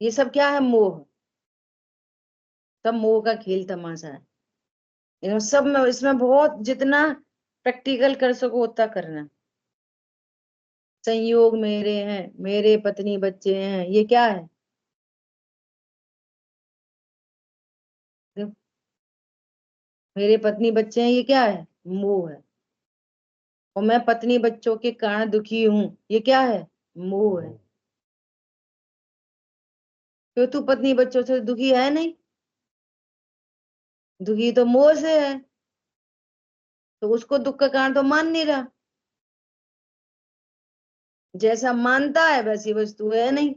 ये सब क्या है, मोह, सब मोह का खेल तमाशा है। सब में, इसमें बहुत, जितना प्रैक्टिकल कर सको उतना करना। संयोग मेरे हैं, मेरे पत्नी बच्चे हैं, ये क्या है? देखो, मेरे पत्नी बच्चे हैं, ये क्या है? मोह है। और मैं पत्नी बच्चों के कारण दुखी हूं, ये क्या है? मोह है। क्यों, तू पत्नी बच्चों से दुखी है नहीं? दुखी तो मोह से है, तो उसको दुख का कारण तो मान नहीं रहा। जैसा मानता है वैसी वस्तु है नहीं,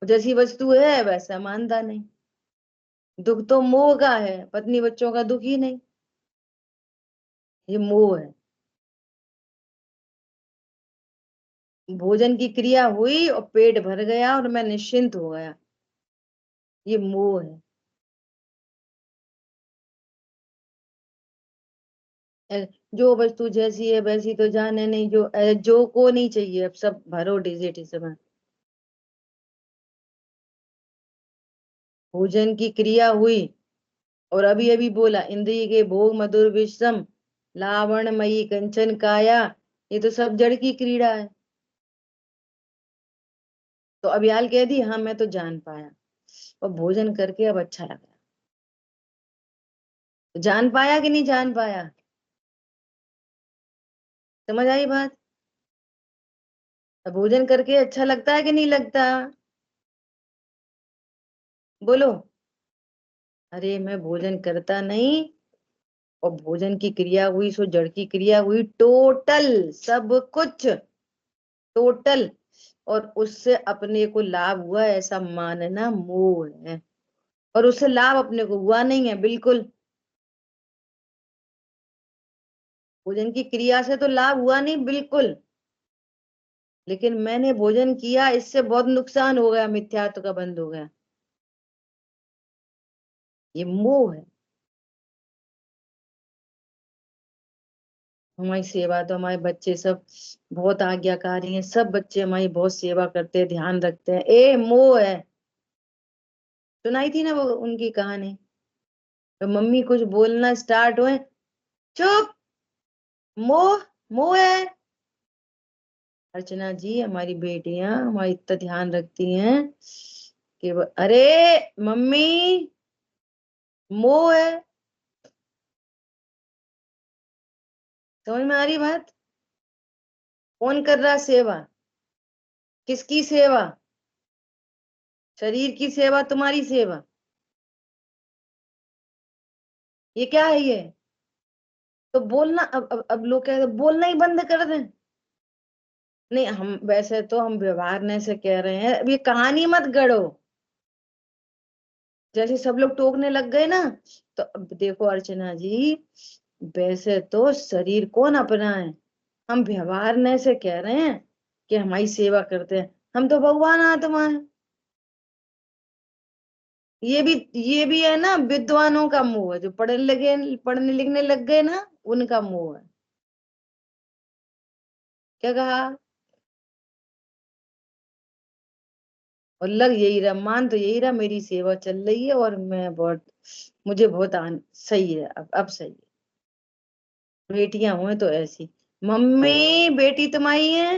जैसी वस्तु है वैसा मानता नहीं। दुख तो मोह का है, पत्नी बच्चों का दुख ही नहीं, ये मोह है। भोजन की क्रिया हुई और पेट भर गया और मैं निश्चिंत हो गया, ये मोह है। जो वस्तु जैसी है वैसी तो जाने नहीं, जो को नहीं चाहिए, अब सब भरो डिजिट इसमें। भोजन की क्रिया हुई, और अभी अभी बोला, इंद्रिय के भोग मधुर विषम, लावणमयी कंचन काया, ये तो सब जड़ की क्रीड़ा है। तो अभियाल कह दी, हाँ मैं तो जान पाया, और भोजन करके अब अच्छा लग रहा। तो जान पाया कि नहीं जान पाया? समझ आई बात? अब भोजन करके अच्छा लगता है कि नहीं लगता, बोलो। अरे मैं भोजन करता नहीं, और भोजन की क्रिया हुई सो जड़ की क्रिया हुई, टोटल सब कुछ, टोटल, और उससे अपने को लाभ हुआ ऐसा मानना मोह है। और उससे लाभ अपने को हुआ नहीं है बिल्कुल, भोजन की क्रिया से तो लाभ हुआ नहीं बिल्कुल, लेकिन मैंने भोजन किया, इससे बहुत नुकसान हो गया, मिथ्यात्व का बंध हो गया, ये मोह है। हमारी सेवा तो, हमारे बच्चे सब बहुत आज्ञाकारी हैं, सब बच्चे हमारी बहुत सेवा करते हैं, ध्यान रखते हैं, ए मोह है। सुनाई थी ना वो उनकी कहानी, तो मम्मी कुछ बोलना स्टार्ट हुए, चुप, मोह, मोह है। अर्चना जी हमारी बेटियां हमारी इतना ध्यान रखती हैं कि अरे मम्मी, मोह है। समझ में आ रही बात? कौन कर रहा सेवा, किसकी सेवा? शरीर की सेवा, तुम्हारी सेवा, ये क्या है ये? तो बोलना, अब लोग कहते हैं, बोलना ही बंद कर दें। नहीं, हम वैसे तो हम व्यवहार से कह रहे हैं, अब ये कहानी मत गढ़ो, जैसे सब लोग टोकने लग गए ना। तो अब देखो अर्चना जी, वैसे तो शरीर कौन अपना है, हम व्यवहार से कह रहे हैं कि हमारी सेवा करते हैं, हम तो भगवान आत्मा है। ये भी है ना, विद्वानों का मोह है, जो पढ़ने लिखने लग गए ना, उनका मोह है। क्या कहा? और लग यही रहा, मान तो यही रहा, मेरी सेवा चल रही है और मैं बहुत, मुझे बहुत सही है, अब सही है। बेटियां हुए तो ऐसी, मम्मी बेटी तुम्हारी है,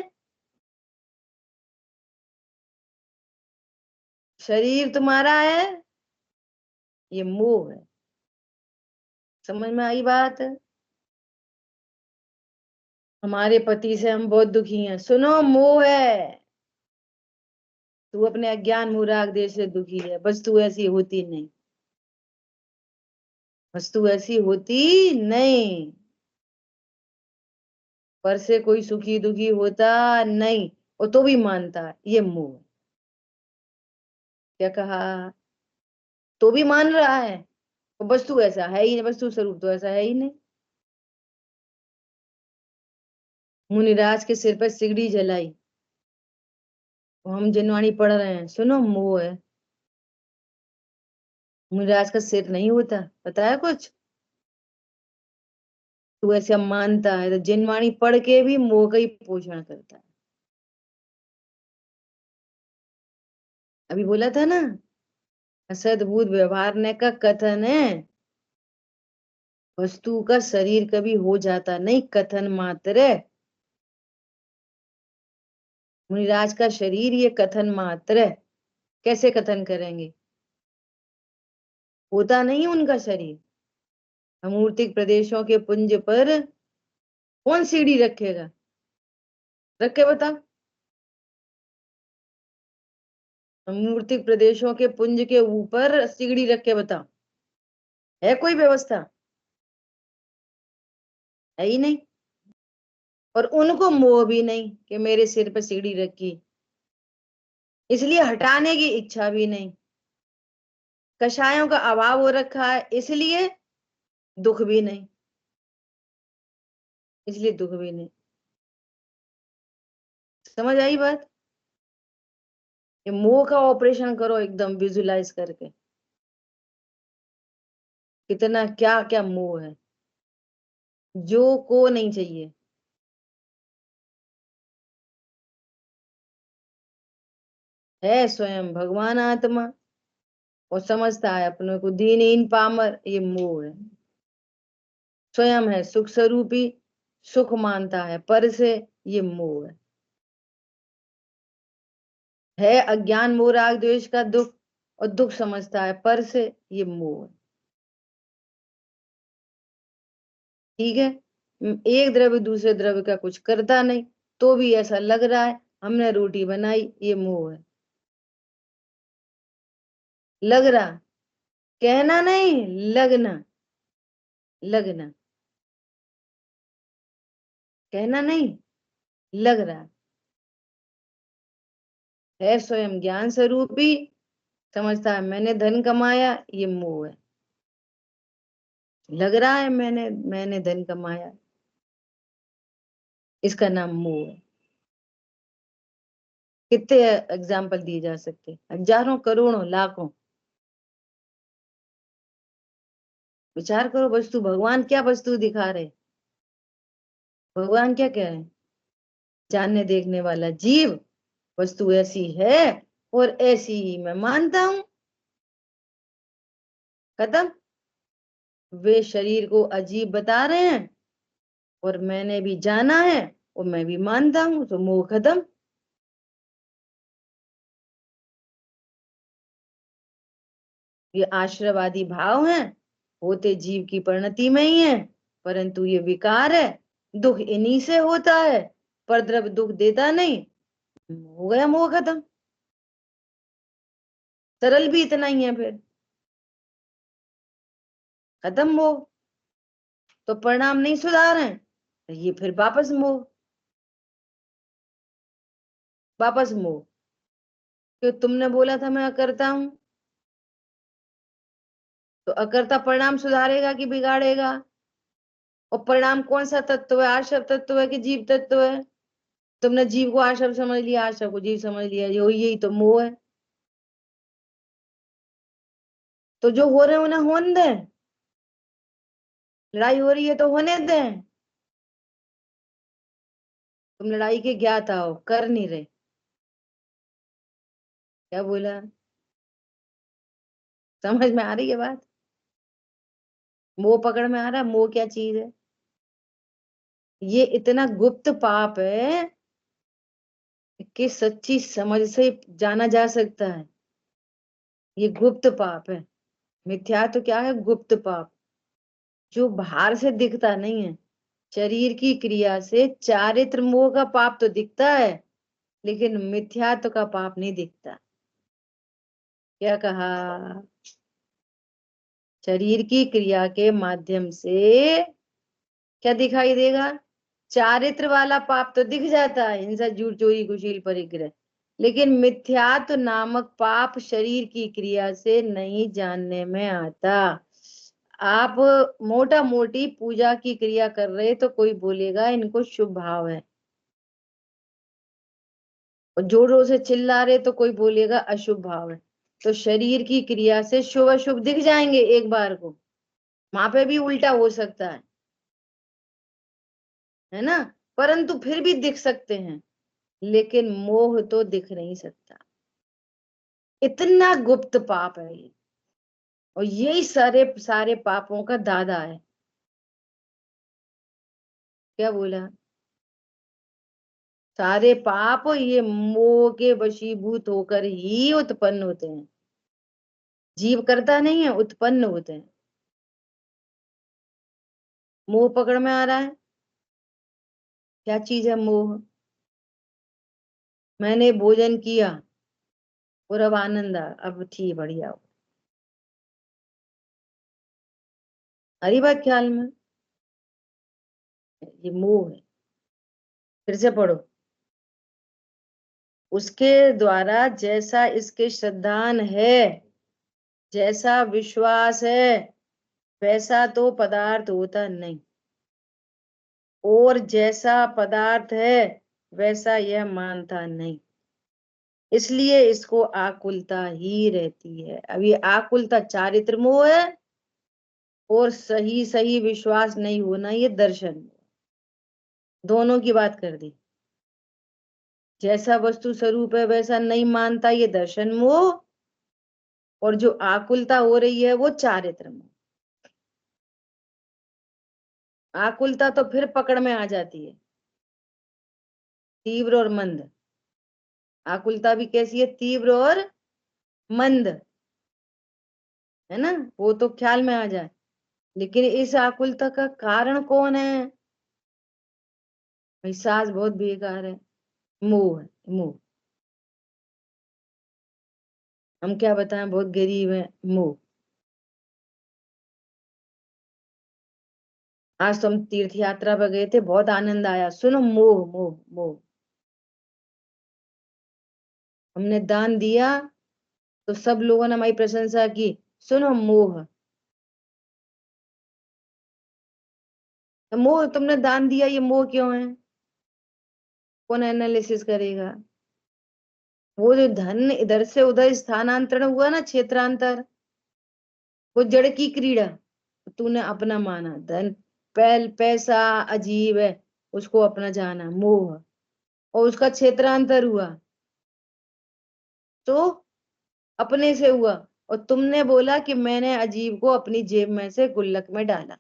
शरीर तुम्हारा है, ये मोह है। समझ में आई बात? हमारे पति से हम बहुत दुखी हैं, सुनो मोह है। तू अपने अज्ञान मूराग देश से दुखी है, वस्तु ऐसी होती नहीं, वस्तु ऐसी होती नहीं। पर से कोई सुखी दुखी होता नहीं, और तो भी मानता है, ये मोह है। क्या कहा? तो भी मान रहा है, वस्तु ऐसा है ही नहीं, वस्तु स्वरूप तो ऐसा है ही नहीं। मुनिराज के सिर पर सिगड़ी जलाई, हम जिनवाणी पढ़ रहे हैं, सुनो मोह है। मुनिराज का सिर नहीं होता, पता है कुछ? तू ऐसे मानता है तो जिनवाणी पढ़ के भी मोह का ही पोषण करता है। अभी बोला था ना, असद्भुत व्यवहार ने का कथन है, वस्तु का शरीर कभी हो जाता नहीं, कथन मात्र है। मुनिराज का शरीर ये कथन मात्र है। कैसे कथन करेंगे? होता नहीं उनका शरीर। अमूर्तिक प्रदेशों के पुंज पर कौन सीढ़ी रखेगा? रख के बता। अमूर्तिक प्रदेशों के पुंज के ऊपर सीढ़ी रख के बता, है कोई व्यवस्था? है ही नहीं। और उनको मोह भी नहीं कि मेरे सिर पर सीढ़ी रखी, इसलिए हटाने की इच्छा भी नहीं। कषायों का अभाव हो रखा है, इसलिए दुख भी नहीं, इसलिए दुख भी नहीं। समझ आई बात? ये मोह का ऑपरेशन करो एकदम विजुलाइज करके, कितना क्या क्या मोह है जो को नहीं चाहिए। है स्वयं भगवान आत्मा, और समझता है अपने को दीनहीन पामर, ये मोह है। स्वयं है सुख स्वरूपी, सुख मानता है पर से, ये मोह है अज्ञान मोह राग द्वेष का दुख, और दुख समझता है पर से, ये मोह है। ठीक है? एक द्रव्य दूसरे द्रव्य का कुछ करता नहीं, तो भी ऐसा लग रहा है हमने रोटी बनाई, ये मोह है। लग रहा, कहना नहीं, लगना, लगना, कहना नहीं, लग रहा है स्वयं ज्ञान स्वरूपी, समझता है मैंने धन कमाया, ये मोह है। लग रहा है मैंने धन कमाया, इसका नाम मोह है। कितने एग्जाम्पल दिए जा सकते, हजारों करोड़ों लाखों। विचार करो, वस्तु भगवान क्या वस्तु दिखा रहे? भगवान क्या कह रहे हैं? जानने देखने वाला जीव, वस्तु ऐसी है और ऐसी ही मैं मानता हूं, खत्म। वे शरीर को अजीब बता रहे हैं और मैंने भी जाना है और मैं भी मानता हूं, तो मोह खत्म। ये आश्रवादी भाव हैं, होते जीव की परिणति में ही है, परंतु ये विकार है। दुख इन्हीं से होता है, पर द्रव्य दुख देता नहीं, हो गया मोह खत्म। सरल भी इतना ही है, फिर खत्म मोह। तो परिणाम नहीं सुधारे, ये फिर वापस मोह, वापस मोह। क्यों? तुमने बोला था मैं अकर्ता हूं, तो अकर्ता परिणाम सुधारेगा कि बिगाड़ेगा? और परिणाम कौन सा तत्व है? आश्रव तत्व है कि जीव तत्व है? तुमने जीव को आश्रव समझ लिया, आश्रव को जीव समझ लिया, यही तो मोह है। तो जो हो रहे हैं उन्हें होने दें, लड़ाई हो रही है तो होने दें। तुम लड़ाई के ज्ञाता हो, कर नहीं रहे। क्या बोला? समझ में आ रही है बात? मोह पकड़ में आ रहा है, मोह क्या चीज है? ये इतना गुप्त पाप है कि सच्ची समझ से जाना जा सकता है। ये गुप्त पाप है। मिथ्या तो क्या है? गुप्त पाप, जो बाहर से दिखता नहीं है। शरीर की क्रिया से चारित्र मोह का पाप तो दिखता है, लेकिन मिथ्यात्व का पाप नहीं दिखता। क्या कहा? शरीर की क्रिया के माध्यम से क्या दिखाई देगा? चारित्र वाला पाप तो दिख जाता है, हिंसा, झूठ, चोरी, कुशील, परिग्रह, लेकिन मिथ्यात्व नामक पाप शरीर की क्रिया से नहीं जानने में आता। आप मोटा मोटी पूजा की क्रिया कर रहे तो कोई बोलेगा इनको शुभ भाव है, और जोरों से चिल्ला रहे तो कोई बोलेगा अशुभ भाव है। तो शरीर की क्रिया से शुभ अशुभ दिख जाएंगे एक बार को, वहां पे भी उल्टा हो सकता है ना, परंतु फिर भी दिख सकते हैं, लेकिन मोह तो दिख नहीं सकता। इतना गुप्त पाप है ये, और यही सारे सारे पापों का दादा है। क्या बोला? सारे पाप ये मोह के वशीभूत होकर ही उत्पन्न होते हैं। जीव करता नहीं है, उत्पन्न होते हैं। मोह पकड़ में आ रहा है? क्या चीज है मोह? मैंने भोजन किया और अब आनंद आ, अब ठीक बढ़िया हो। हरी बात ख्याल में? ये मोह है। फिर से पढ़ो। उसके द्वारा जैसा इसके श्रद्धान है, जैसा विश्वास है, वैसा तो पदार्थ होता नहीं, और जैसा पदार्थ है वैसा यह मानता नहीं, इसलिए इसको आकुलता ही रहती है। अब ये आकुलता चारित्र मोह है, और सही सही विश्वास नहीं होना ये दर्शन मोह। दोनों की बात कर दी। जैसा वस्तु स्वरूप है वैसा नहीं मानता ये दर्शन मोह, और जो आकुलता हो रही है वो चारित्र मोह। आकुलता तो फिर पकड़ में आ जाती है, तीव्र और मंद। आकुलता भी कैसी है? तीव्र और मंद, है ना, वो तो ख्याल में आ जाए। लेकिन इस आकुलता का कारण कौन है? भाई सास बहुत बेकार है, मोह है, मोह। हम क्या बताएं, बहुत गरीब है, मोह। आज तो हम तीर्थ यात्रा पर गए थे, बहुत आनंद आया, सुनो, मोह मोह मोह। हमने दान दिया तो सब लोगों ने हमारी प्रशंसा की, सुनो मोह। तो मोह, तुमने दान दिया, ये मोह क्यों है? कौन एनालिसिस करेगा? वो जो धन इधर से उधर स्थानांतरण हुआ ना, क्षेत्रांतर, वो जड़ की क्रीड़ा, तूने अपना माना। धन, पैसा अजीब है, उसको अपना जाना, मोह, और उसका क्षेत्रांतर हुआ तो अपने से हुआ, और तुमने बोला कि मैंने अजीब को अपनी जेब में से गुल्लक में डाला।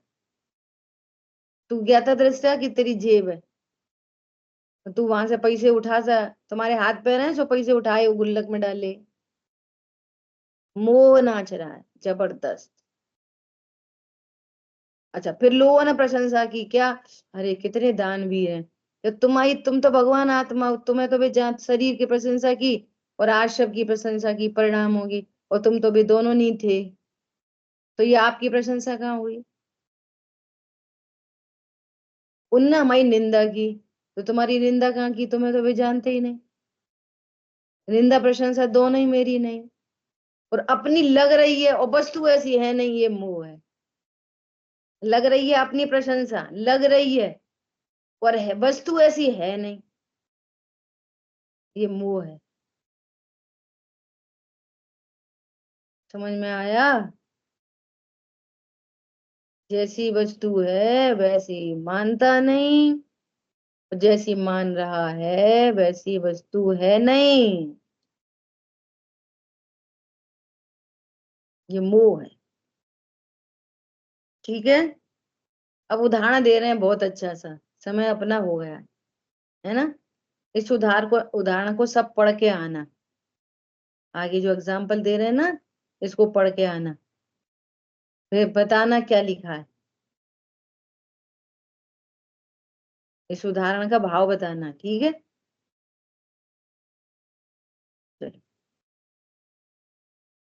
तू गया था दृष्टा कि तेरी जेब है, तो तू वहां से पैसे उठा सा, तुम्हारे हाथ पैर हैं, सो पैसे उठाए वो गुल्लक में डाले। मोह नाच रहा है जबरदस्त। अच्छा, फिर लोगों ने प्रशंसा की क्या? अरे कितने दानवीर हैं, तो तुम तो भगवान आत्मा हो, तुम्हें तो भी जान शरीर की प्रशंसा की और आश्रम की प्रशंसा की, परिणाम होगी, और तुम तो भी दोनों नहीं थे, तो ये आपकी प्रशंसा कहाँ हुई? उनने हमारी निंदा की, तो तुम्हारी निंदा कहाँ की? तुम्हें तो भी जानते ही नहीं। निंदा प्रशंसा दोनों ही मेरी नहीं, और अपनी लग रही है, और वस्तु ऐसी है नहीं, ये मोह है। लग रही है अपनी प्रशंसा, लग रही है, और है वस्तु ऐसी है नहीं, ये मोह है। समझ में आया? जैसी वस्तु है वैसी मानता नहीं, जैसी मान रहा है वैसी वस्तु है नहीं, ये मोह है। ठीक है, अब उदाहरण दे रहे हैं बहुत अच्छा सा, समय अपना हो गया है ना। इस उदाहरण को सब पढ़ के आना, आगे जो एग्जाम्पल दे रहे हैं ना, इसको पढ़ के आना, फिर बताना क्या लिखा है, इस उदाहरण का भाव बताना, ठीक है। चलो।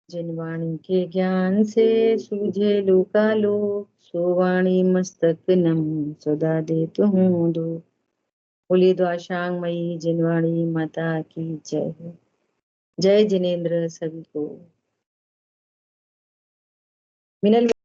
जिन वाणी के ज्ञान से सूझे लोकालोक, सो वाणी मस्तक नम सदा देत हूँ दो। बोलिए द्वाशांग मई जिनवाणी माता की जय हो। जय जिनेन्द्र सभी को। मिनल